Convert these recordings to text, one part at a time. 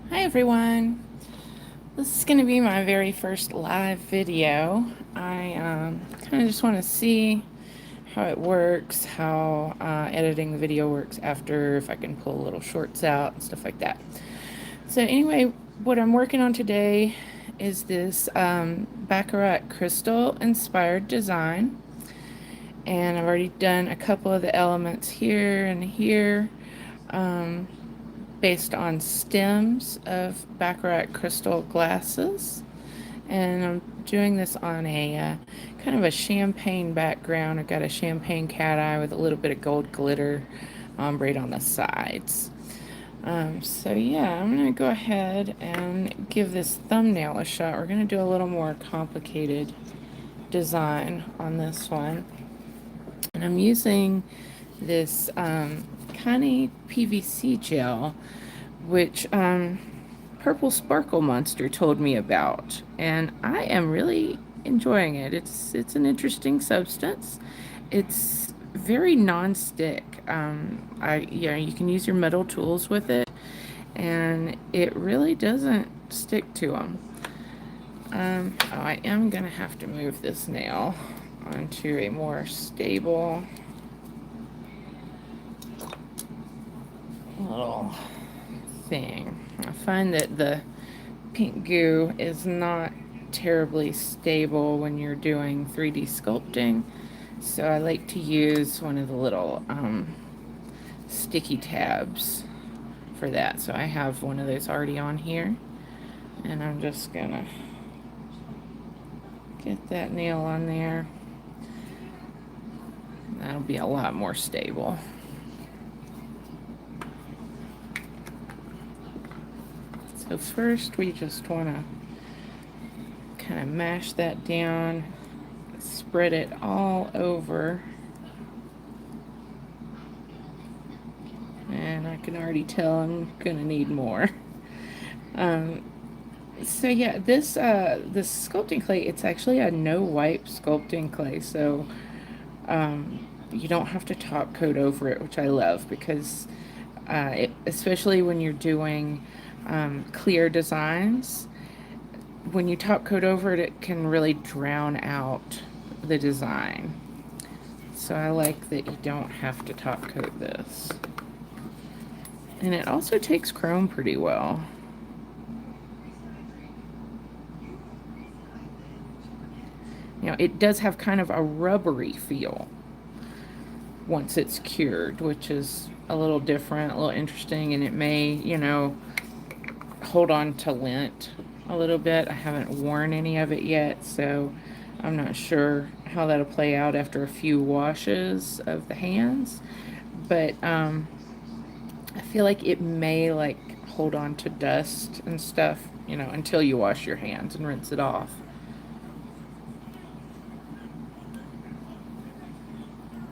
Hi everyone. This is going to be my very first live video. I kind of just want to see how it works, how editing the video works after, if I can pull little shorts out and stuff like that. So anyway, what I'm working on today is this Baccarat crystal inspired design. And I've already done a couple of the elements here and here. Based on stems of Baccarat crystal glasses. And I'm doing this on a kind of a champagne background. I've got a champagne cat eye with a little bit of gold glitter ombre on the sides. So yeah, I'm going to go ahead and give this thumbnail a shot. We're going to do a little more complicated design on this one. And I'm using this Kani PVC gel, which Purple Sparkle Monster told me about, and I am really enjoying it. It's an interesting substance. It's very non-stick. You can use your metal tools with it, and it really doesn't stick to them. I am gonna have to move this nail onto a more stable little thing. I find that the pink goo is not terribly stable when you're doing 3D sculpting, so I like to use one of the little sticky tabs for that. So I have one of those already on here, and I'm just gonna get that nail on there. That'll be a lot more stable. So first we just want to kind of mash that down, spread it all over. And I can already tell I'm gonna need more. So yeah, this sculpting clay, it's actually a no wipe sculpting clay, so you don't have to top coat over it, which I love, because especially when you're doing clear designs, when you top coat over it, it can really drown out the design. So I like that you don't have to top coat this. And it also takes chrome pretty well. You know, it does have kind of a rubbery feel once it's cured, which is a little different, a little interesting, and it may, you know, hold on to lint a little bit. I haven't worn any of it yet, so I'm not sure how that'll play out after a few washes of the hands, but I feel like it may like hold on to dust and stuff, you know, until you wash your hands and rinse it off.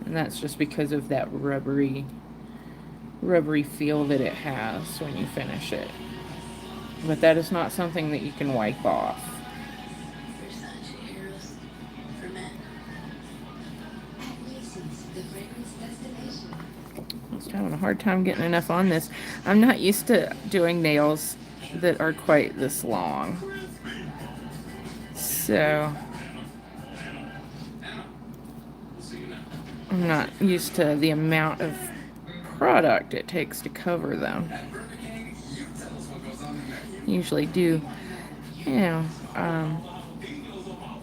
And that's just because of that rubbery feel that it has when you finish it. But that is not something that you can wipe off. I was having a hard time getting enough on this. I'm not used to doing nails that are quite this long. So I'm not used to the amount of product it takes to cover them. Usually do, you know,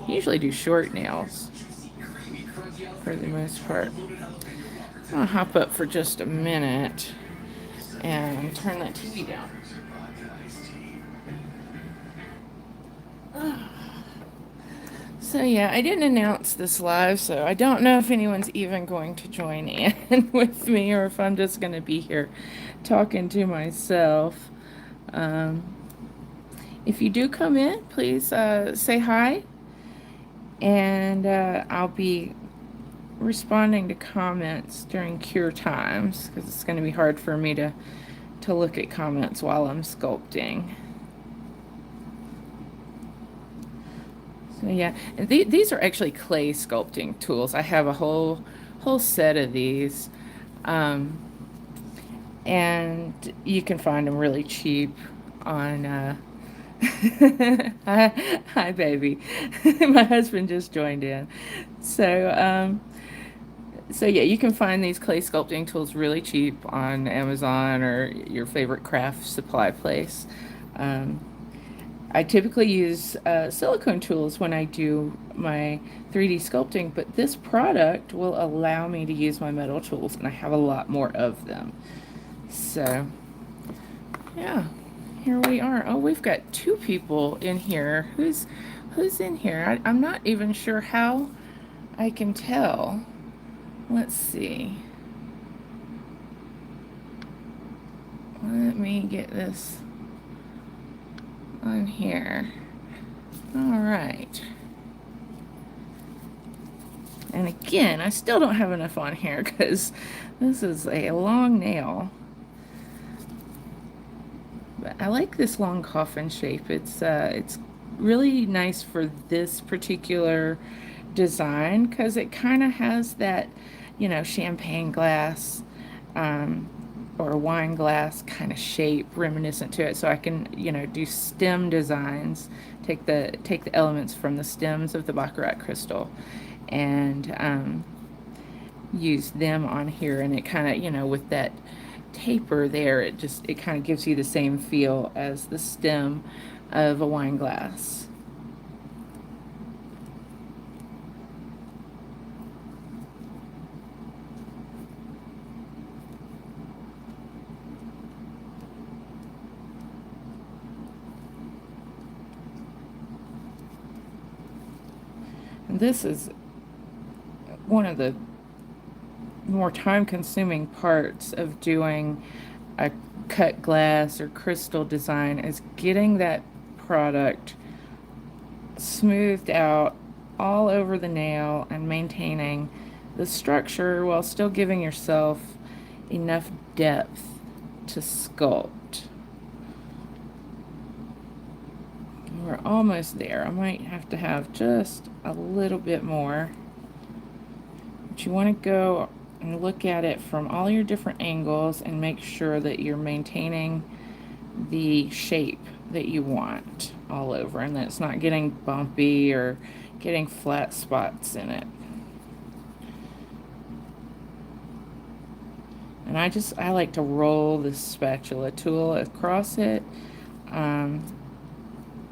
usually do short nails for the most part. I'm gonna hop up for just a minute and turn that TV down. So yeah, I didn't announce this live, so I don't know if anyone's even going to join in with me, or if I'm just gonna be here talking to myself. If you do come in, please say hi, and I'll be responding to comments during cure times, because it's going to be hard for me to look at comments while I'm sculpting. So yeah, and these are actually clay sculpting tools. I have a whole set of these, and you can find them really cheap on hi baby. My husband just joined in. So yeah, you can find these clay sculpting tools really cheap on Amazon or your favorite craft supply place. um, I typically use silicone tools when I do my 3D sculpting, but this product will allow me to use my metal tools, and I have a lot more of them. So yeah, here we are. Oh, we've got two people in here. Who's in here? I'm not even sure how I can tell. Let's see. Let me get this on here. All right. And again, I still don't have enough on here because this is a long nail. But I like this long coffin shape. It's really nice for this particular design because it kind of has that, you know, champagne glass um, or wine glass kind of shape reminiscent to it. So I can, you know, do stem designs, take the elements from the stems of the Baccarat crystal and use them on here, and it kind of, you know, with that taper there, it kind of gives you the same feel as the stem of a wine glass. And this is one of the more time-consuming parts of doing a cut glass or crystal design, is getting that product smoothed out all over the nail and maintaining the structure while still giving yourself enough depth to sculpt. We're almost there. I might have to have just a little bit more. But you want to go and look at it from all your different angles and make sure that you're maintaining the shape that you want all over, and that it's not getting bumpy or getting flat spots in it. And I like to roll the spatula tool across it.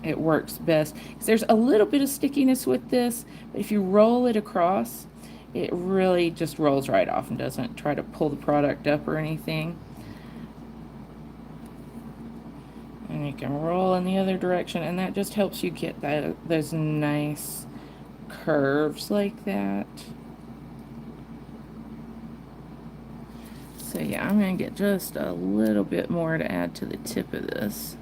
It works best because there's a little bit of stickiness with this, but if you roll it across, it really just rolls right off and doesn't try to pull the product up or anything. And you can roll in the other direction, and that just helps you get those nice curves like that. So yeah, I'm going to get just a little bit more to add to the tip of this.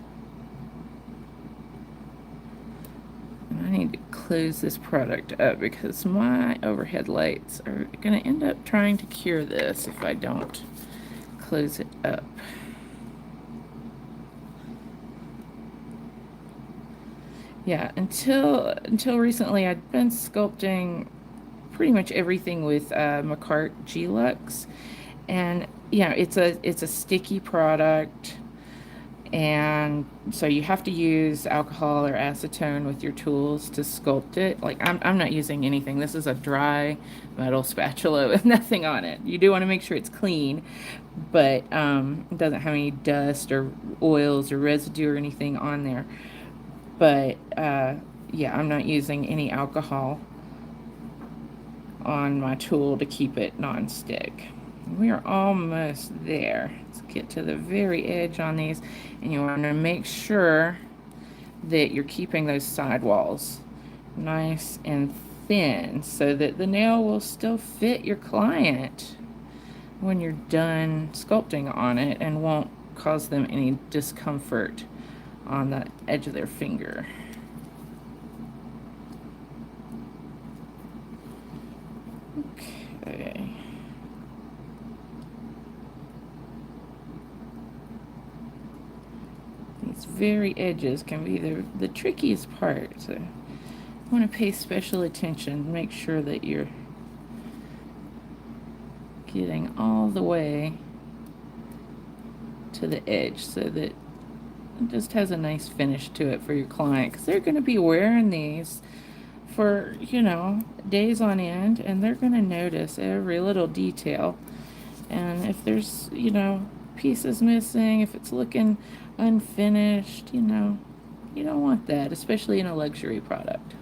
And I need to close this product up because my overhead lights are going to end up trying to cure this if I don't close it up. Yeah, until recently, I'd been sculpting pretty much everything with Macart G-Lux, and you know, it's a sticky product, and so you have to use alcohol or acetone with your tools to sculpt it. Like I'm not using anything. This is a dry metal spatula with nothing on it. You do want to make sure it's clean, but it doesn't have any dust or oils or residue or anything on there. But yeah, I'm not using any alcohol on my tool to keep it non-stick. We are almost there. Let's get to the very edge on these, and you want to make sure that you're keeping those sidewalls nice and thin so that the nail will still fit your client when you're done sculpting on it and won't cause them any discomfort on the edge of their finger. Okay. These very edges can be the trickiest part, so you want to pay special attention. Make sure that you're getting all the way to the edge so that It just has a nice finish to it for your client, because they're going to be wearing these for, days on end, and they're going to notice every little detail. And if there's, pieces missing, if it's looking unfinished, you don't want that, especially in a luxury product.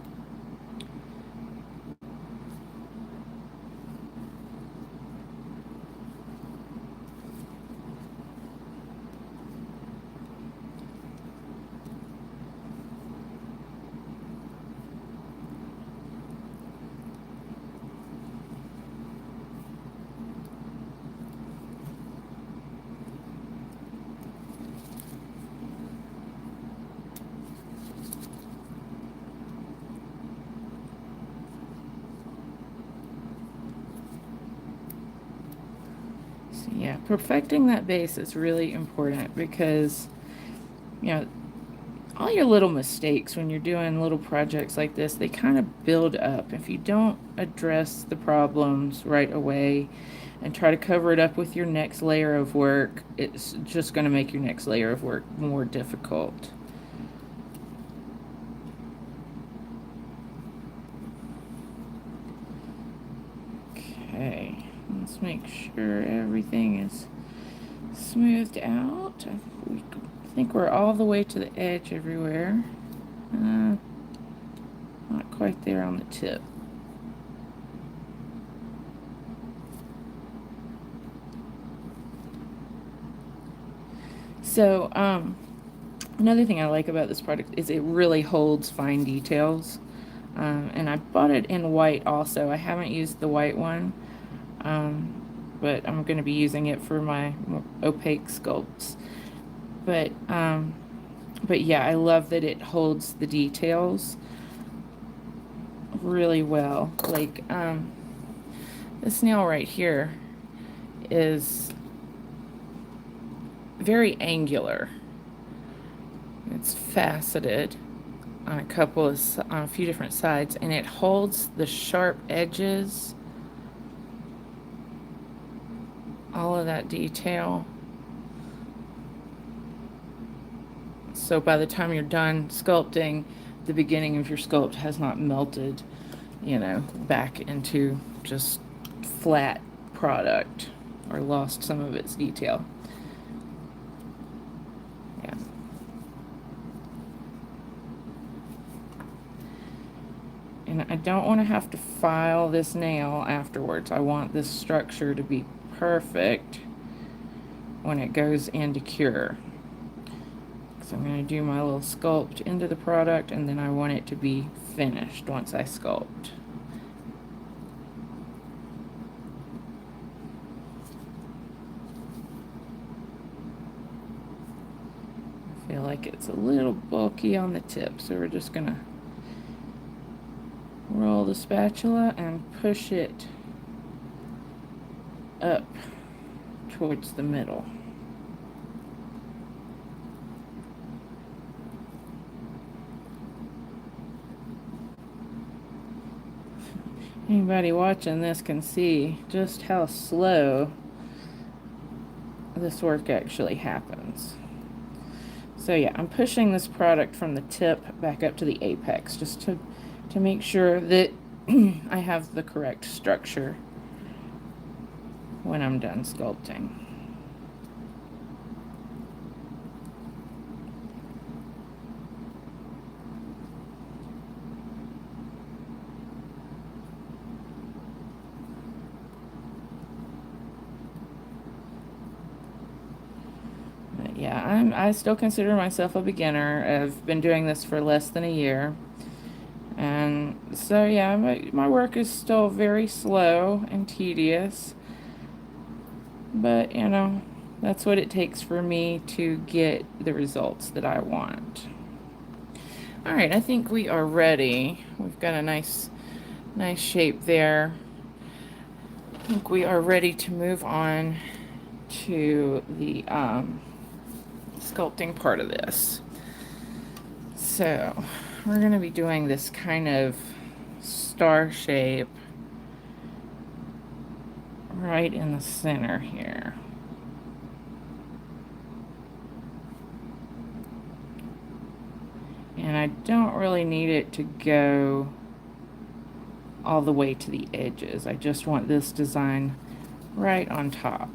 So yeah, perfecting that base is really important, because, you know, all your little mistakes when you're doing little projects like this, they kind of build up. If you don't address the problems right away and try to cover it up with your next layer of work, it's just going to make your next layer of work more difficult. Okay, let's make sure everything is smoothed out. I think we're all the way to the edge everywhere. Not quite there on the tip. So, another thing I like about this product is it really holds fine details. And I bought it in white also. I haven't used the white one, but I'm going to be using it for my more opaque sculpts. But yeah, I love that it holds the details really well. Like, this nail right here is very angular. It's faceted on on a few different sides, and it holds the sharp edges, all of that detail. So by the time you're done sculpting, the beginning of your sculpt has not melted, back into just flat product or lost some of its detail. Yeah. And I don't want to have to file this nail afterwards. I want this structure to be perfect when it goes into cure. So I'm going to do my little sculpt into the product, and then I want it to be finished once I sculpt. I feel like it's a little bulky on the tip, so we're just going to roll the spatula and push it up towards the middle. Anybody watching this can see just how slow this work actually happens. So yeah, I'm pushing this product from the tip back up to the apex, just to make sure that I have the correct structure when I'm done sculpting. But yeah, I still consider myself a beginner. I've been doing this for less than a year. And so yeah, my work is still very slow and tedious. But, that's what it takes for me to get the results that I want. All right, I think we are ready. We've got a nice shape there. I think we are ready to move on to the sculpting part of this. So we're going to be doing this kind of star shape right in the center here. And I don't really need it to go all the way to the edges. I just want this design right on top.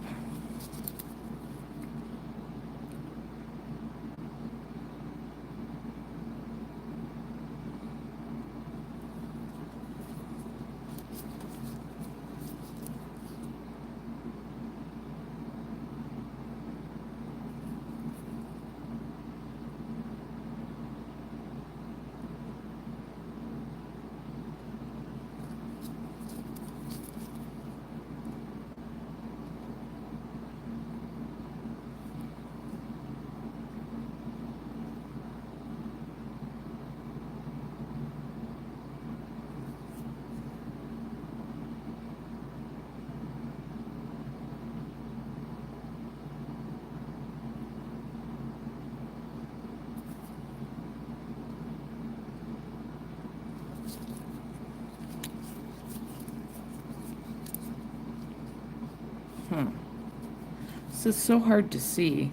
This is so hard to see.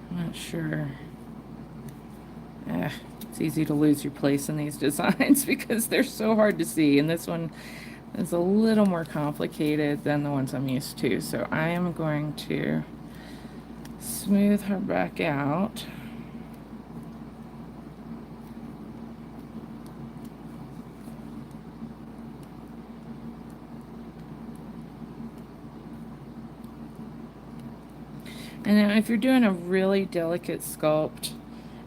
I'm not sure. It's easy to lose your place in these designs because they're so hard to see, and this one is a little more complicated than the ones I'm used to. So I am going to smooth her back out. And then if you're doing a really delicate sculpt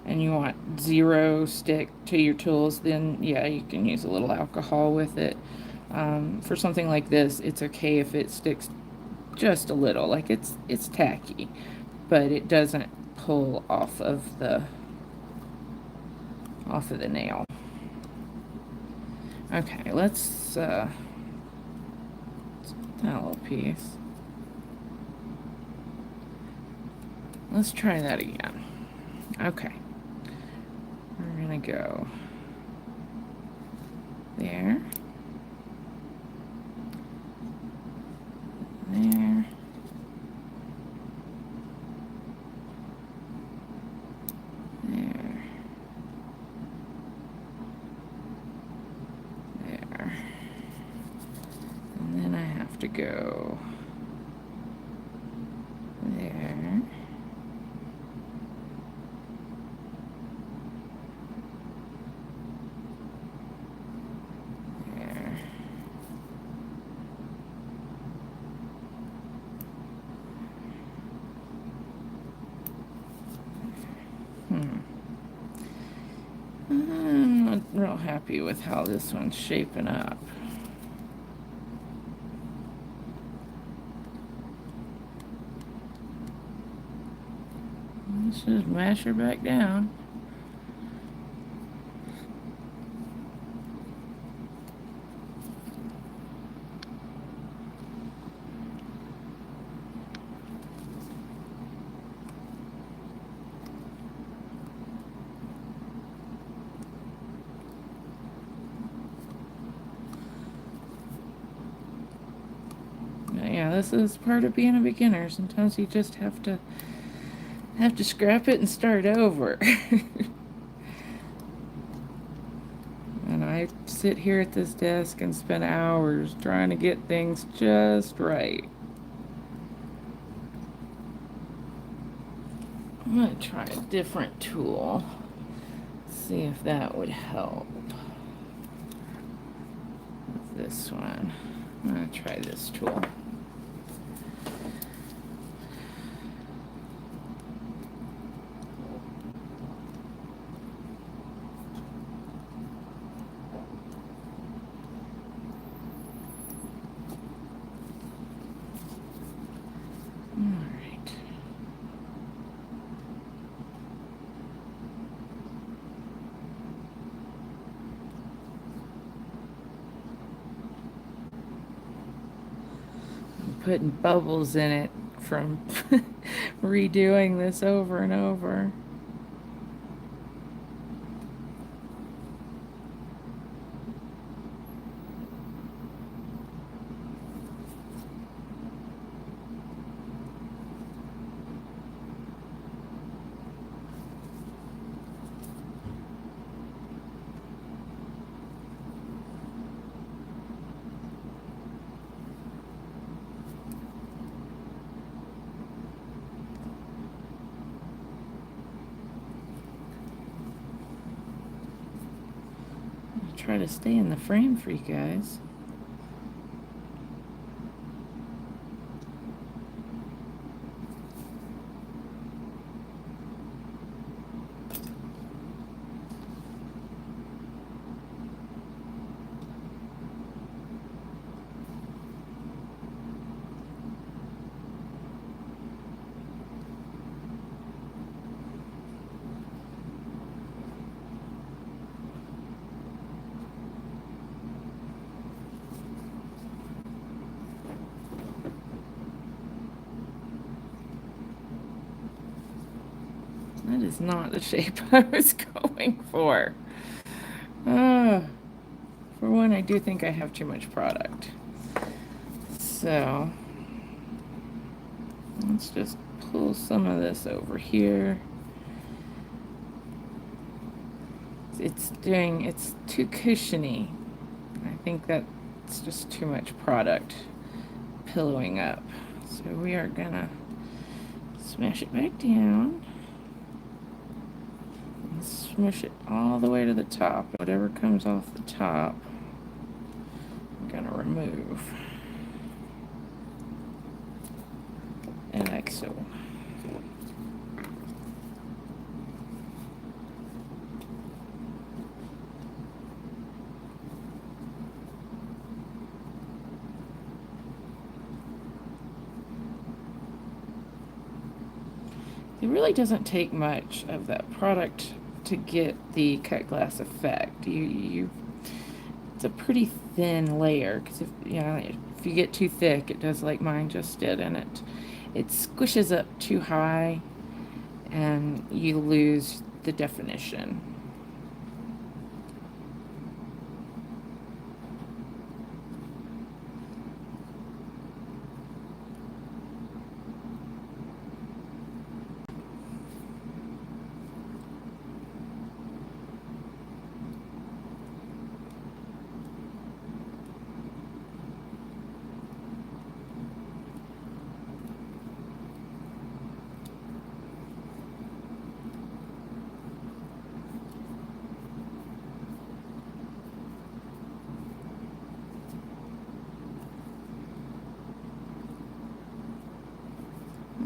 and you want zero stick to your tools, then yeah, you can use a little alcohol with it. For something like this, it's okay if it sticks just a little, like it's tacky, but it doesn't pull off of the nail. Okay, let's that little piece. Let's try that again. Okay. We're gonna go there. There. There. There. And then I have to go there. I'm not real happy with how this one's shaping up. Let's just mash her back down. Yeah, this is part of being a beginner. Sometimes you just have to scrap it and start over. And I sit here at this desk and spend hours trying to get things just right. I'm going to try a different tool. See if that would help. This one. I'm going to try this tool. Putting bubbles in it from redoing this over and over. try to stay in the frame for you guys. That is not the shape I was going for. For one, I do think I have too much product. So let's just pull some of this over here. It's too cushiony. I think that's just too much product pillowing up. So we are gonna smash it back down. Smush it all the way to the top. Whatever comes off the top, I'm gonna remove. And like so. It really doesn't take much of that product to get the cut glass effect. It's a pretty thin layer, because if you get too thick, it does like mine just did, and it squishes up too high, and you lose the definition.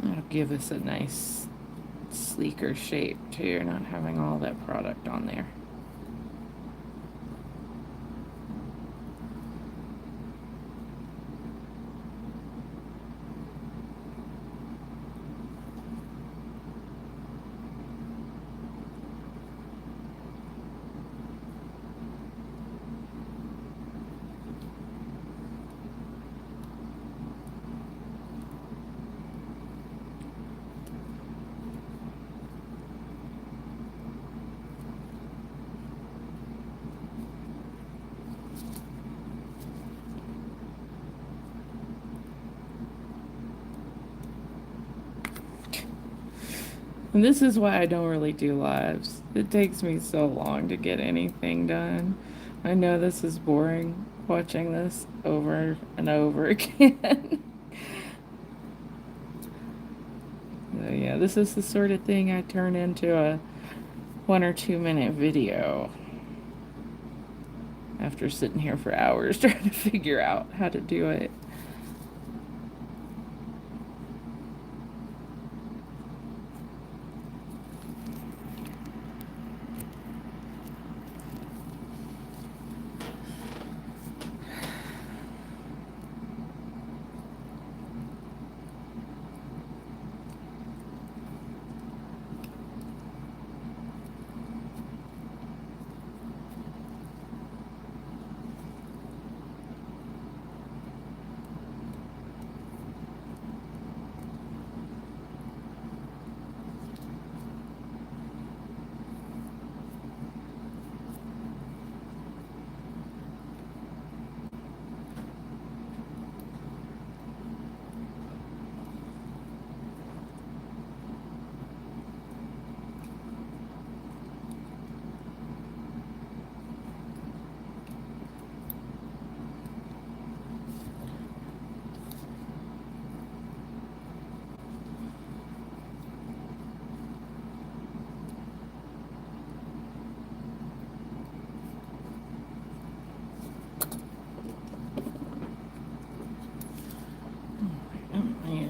That'll give us a nice sleeker shape too, not having all that product on there. And this is why I don't really do lives. It takes me so long to get anything done. I know this is boring, watching this over and over again. So yeah, this is the sort of thing I turn into a 1 or 2 minute video after sitting here for hours trying to figure out how to do it.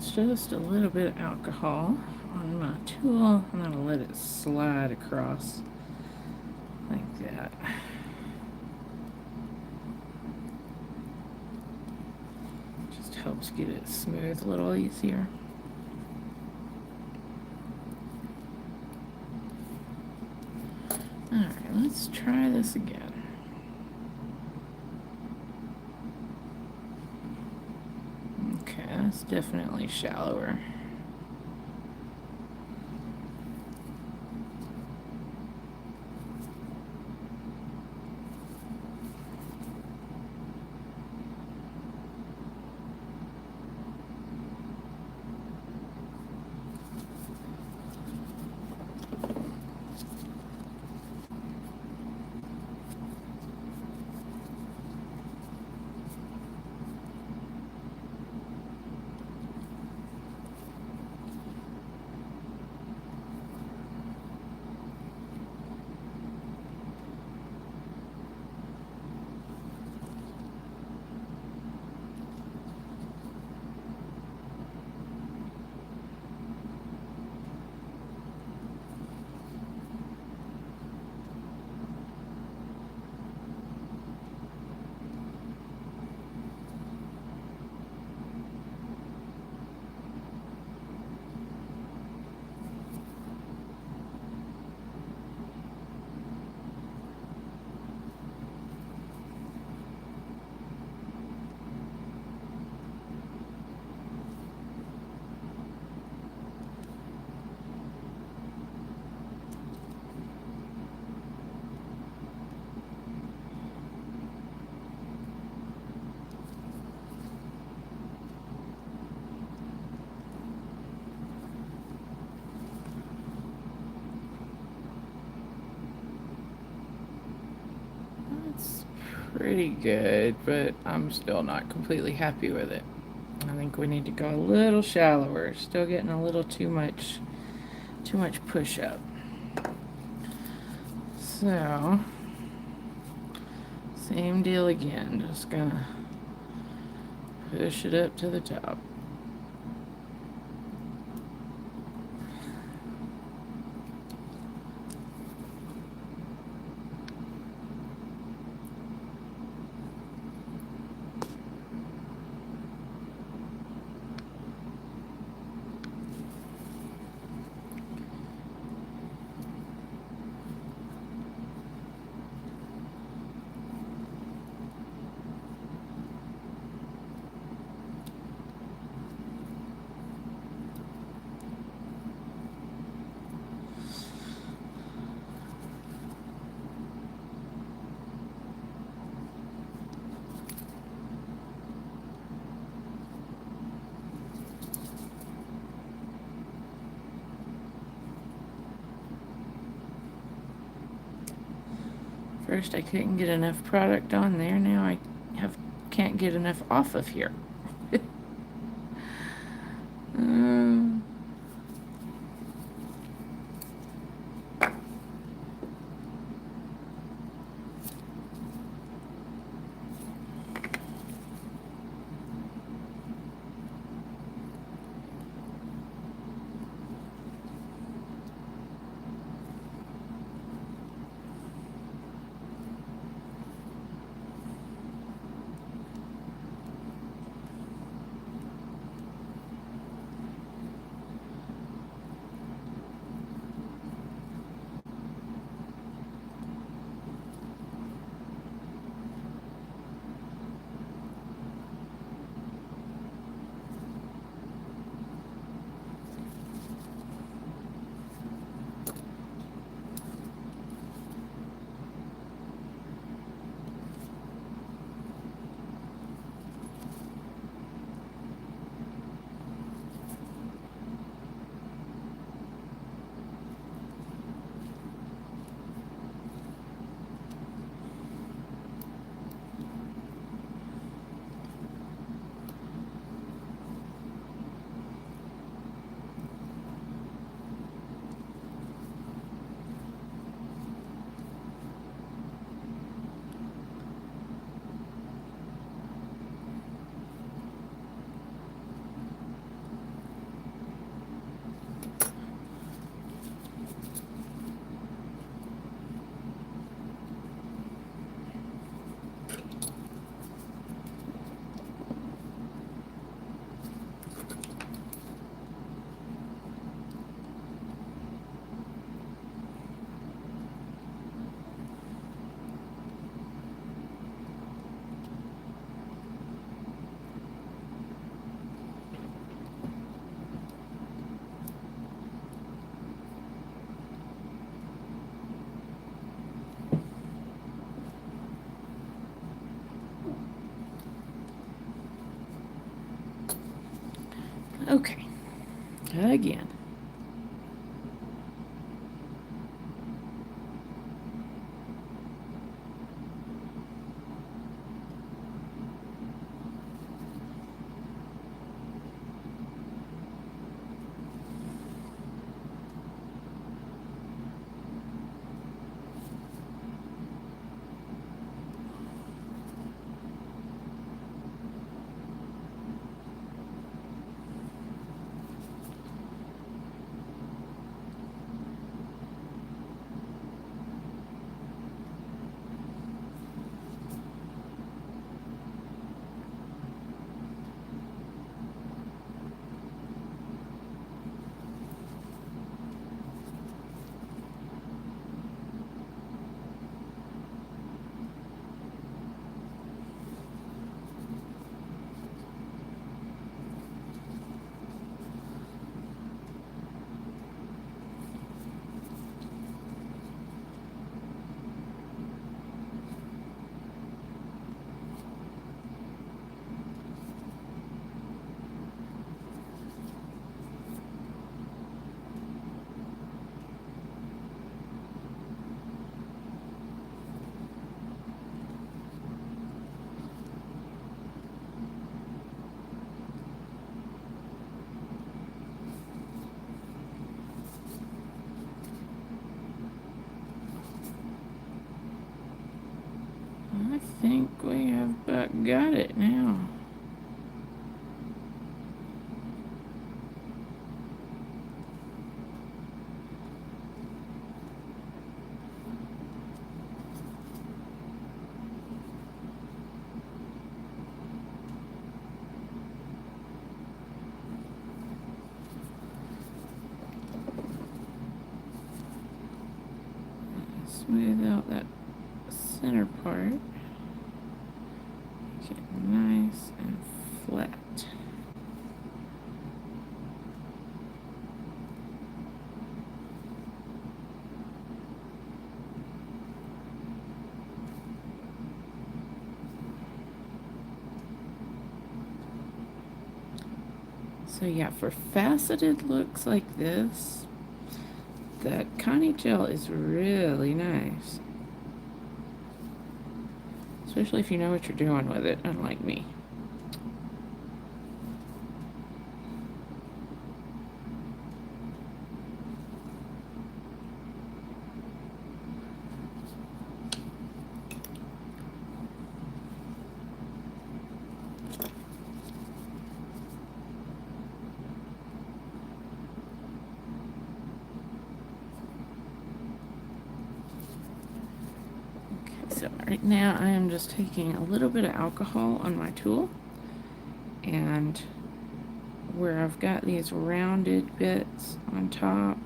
is just a little bit of alcohol on my tool. I'm going to let it slide across like that. Just helps get it smooth a little easier. Alright, let's try this again. Okay, that's definitely shallower. That's pretty good, but I'm still not completely happy with it. I think we need to go a little shallower. Still getting a little too much push up. So, same deal again. Just gonna push it up to the top. First I couldn't get enough product on there, now I can't get enough off of here. um, Okay, again. I think we have about got it now. Smooth out that center part. Get nice and flat. So yeah, for faceted looks like this, that Connie gel is really nice. Especially if you know what you're doing with it, unlike me. So right now I am just taking a little bit of alcohol on my tool, and where I've got these rounded bits on top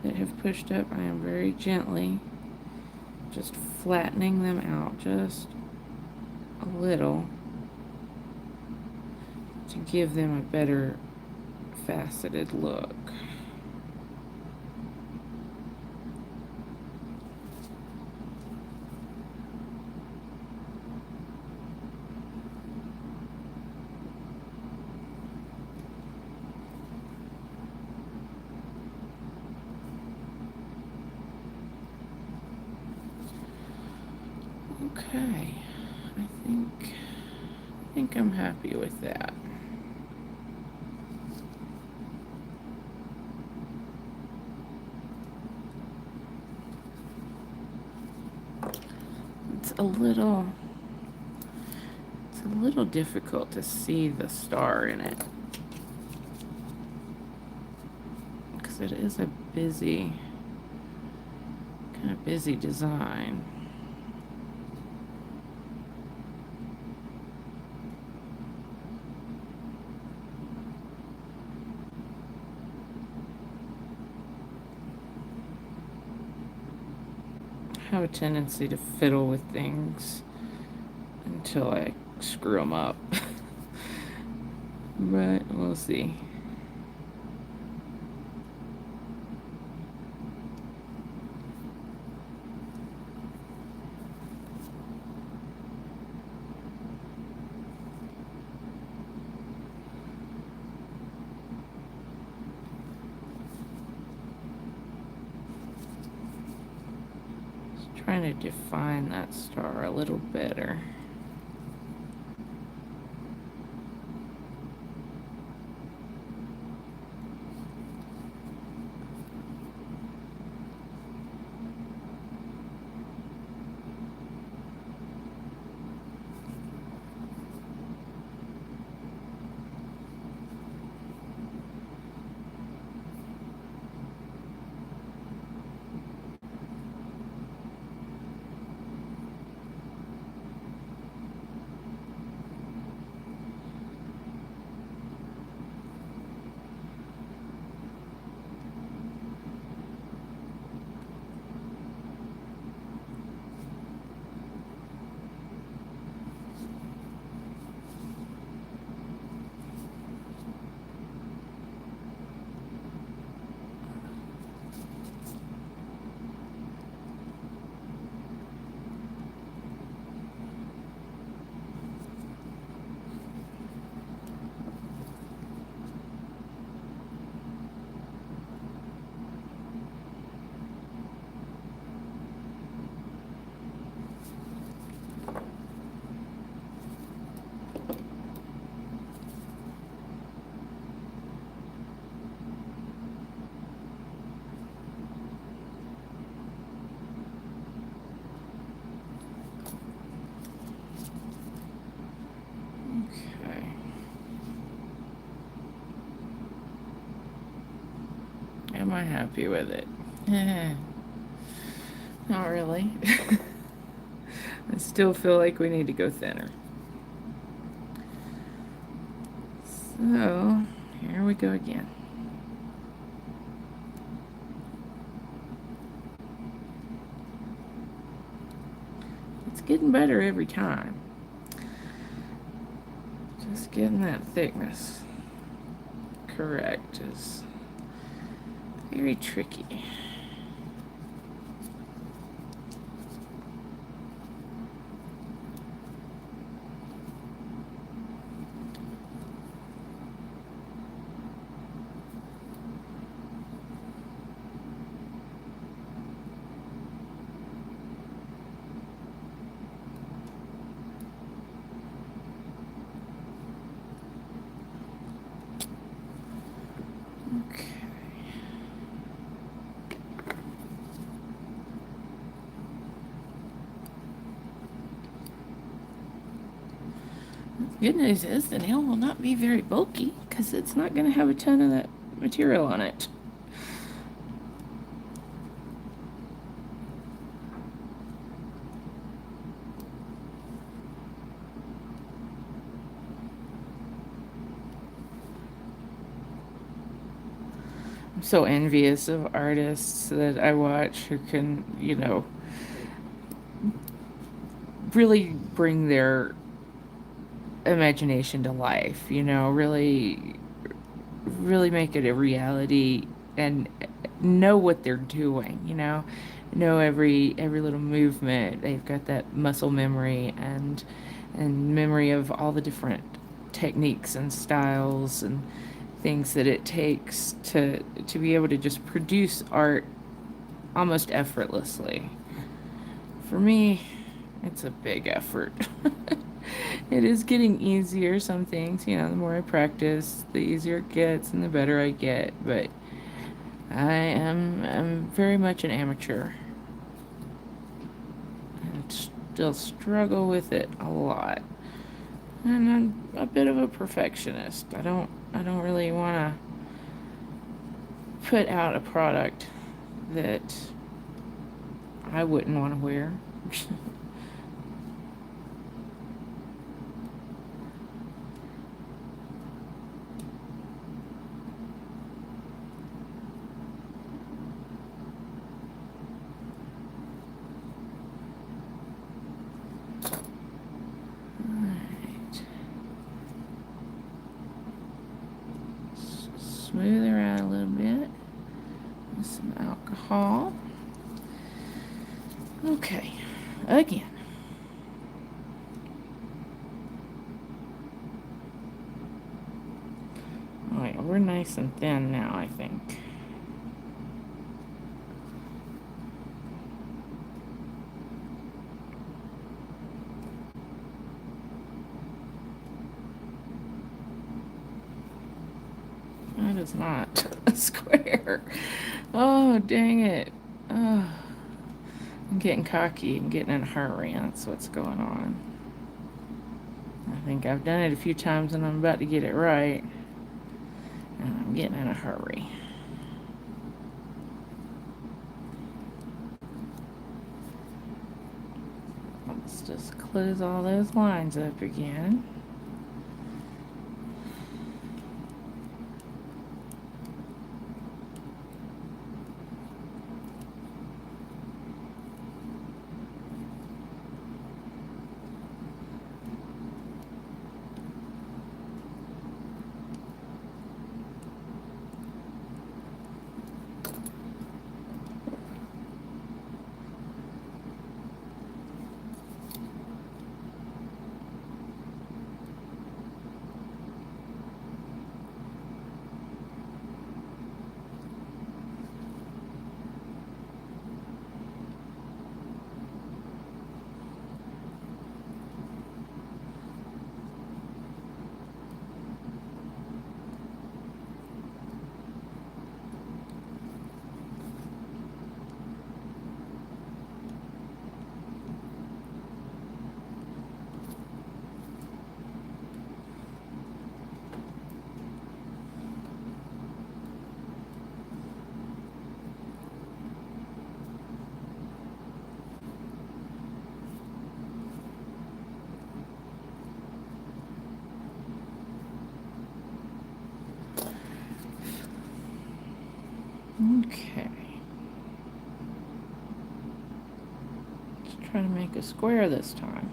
that have pushed up, I am very gently just flattening them out just a little to give them a better faceted look. Okay, I think I'm happy with that. It's a little difficult to see the star in it because it is a busy, kind of busy design. I have a tendency to fiddle with things until I screw them up. But we'll see. trying to define that star a little better. Okay. Am I happy with it? Not really. I still feel like we need to go thinner. So, here we go again. It's getting better every time. Just getting that thickness correct is very tricky. Okay. The good news is the nail will not be very bulky because it's not going to have a ton of that material on it. I'm so envious of artists that I watch who can, really bring their imagination to life, really make it a reality and know what they're doing, know every little movement. They've got that muscle memory and memory of all the different techniques and styles and things that it takes to be able to just produce art almost effortlessly. For me, it's a big effort. It is getting easier, some things, the more I practice, the easier it gets and the better I get, but I'm very much an amateur and still struggle with it a lot. And I'm a bit of a perfectionist. I don't really want to put out a product that I wouldn't want to wear. Smooth her out a little bit with some alcohol. Okay, again. Alright, we're nice and thin now, I think. That is not a square. Oh, dang it. Oh, I'm getting cocky and getting in a hurry. That's what's going on. I think I've done it a few times and I'm about to get it right. And I'm getting in a hurry. Let's just close all those lines up again. Okay. Let's try to make a square this time.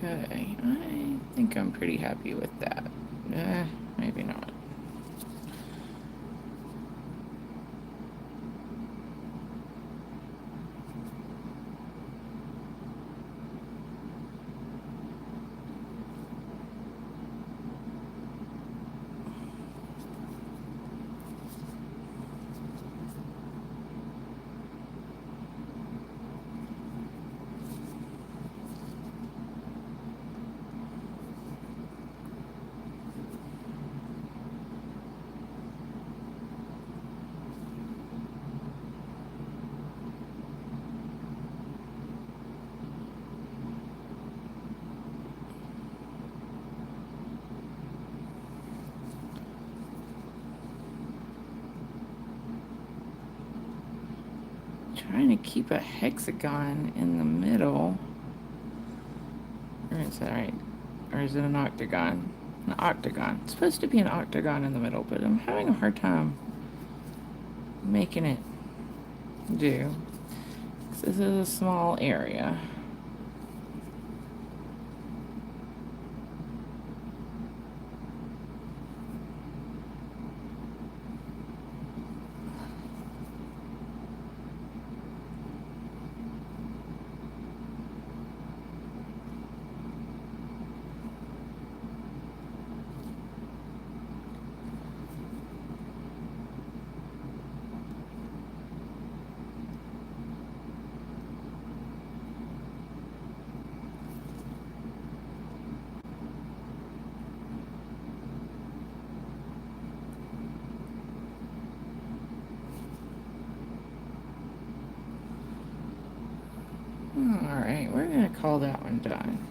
Okay, I think I'm pretty happy with that. Maybe not. trying to keep a hexagon in the middle. Or is that right? Or is it an octagon? An octagon. It's supposed to be an octagon in the middle, but I'm having a hard time making it do. This is a small area. Alright, we're going to call that one done.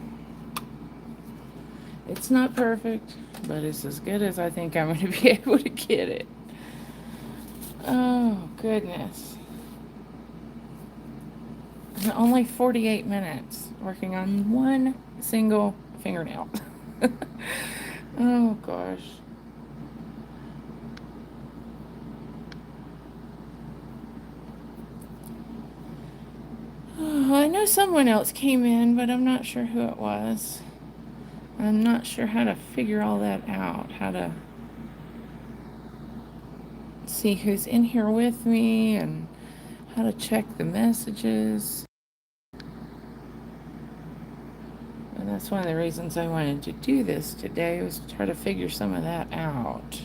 It's not perfect, but it's as good as I think I'm going to be able to get it. Oh, goodness. And only 48 minutes working on one single fingernail. Oh, gosh. Oh, I know someone else came in, but I'm not sure who it was. I'm not sure how to figure all that out, how to see who's in here with me and how to check the messages. And that's one of the reasons I wanted to do this today, was to try to figure some of that out.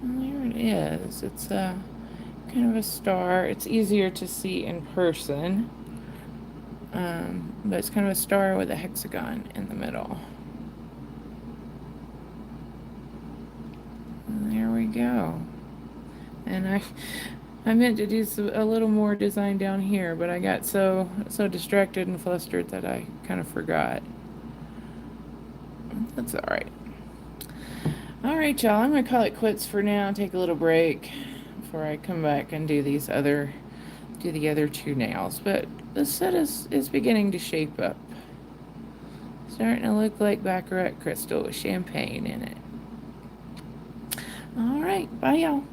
There it is. It's a kind of a star. It's easier to see in person, but it's kind of a star with a hexagon in the middle. And there we go. And I meant to do a little more design down here, but I got so distracted and flustered that I kind of forgot. That's all right. All right, y'all. I'm gonna call it quits for now. Take a little break before I come back and do the other two nails. But the set is beginning to shape up. Starting to look like Baccarat crystal with champagne in it. All right. Bye, y'all.